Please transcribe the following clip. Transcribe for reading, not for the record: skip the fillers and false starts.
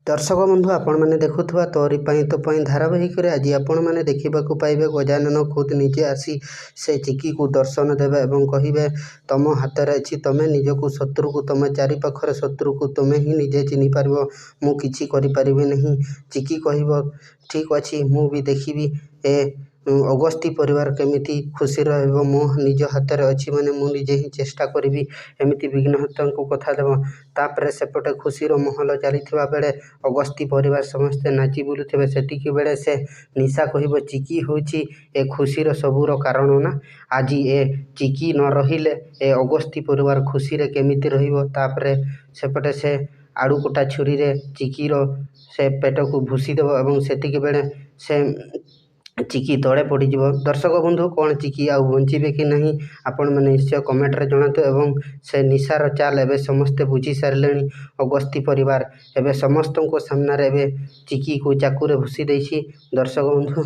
दर्शक बंधु आपण मैंने देखुवा तोरी तो धारावाहिक आज आपण मैंने देखा पाइबे गजानन खुद निजे आसी से चिकी को दर्शन देवे और कहे तुम हाथ में अच्छी तुम्हें निजक शत्रु को तुम चारिपाखर शत्रु को तुम्हें ही निजे चिन्ह पार मुझी नहीं। चिकी कह ठीक अच्छी मु भी देखी ए अगस्ती परिवार केमिति खुशी रहिबो मो निज हाथ में अच्छी माने मु निजे ही चेष्टा करी एमती विघ्नहर्ता को कथा देव। तापर सेपटे खुशी महल चली बेले अगस्ती परिवार समस्ते नाची बुलुवे सेटिकी बेले से निशा कह चिकी हूँ ए खुशीर सबूर कारण ना आज ए चिकी न रहिले ए अगस्ती परिवार खुशी रे केमिति रहिबो। तापर सेपटे से आड़ू कुटा छुरी रे चिकीर से पेट को भूसी देव और सेतिकी बेले से चिकी तले पड़ज। दर्शक बंधु कौन चिकी आउ बचे कि नहीं आपण मैंने निश्चय कमेंट रे जनातु एवं से निशार चाल एवं समस्ते बुझी सारे अगस्ती परिवार एवं समस्त सामने चिकी को चाकू भूसी देसी। दर्शक बंधु।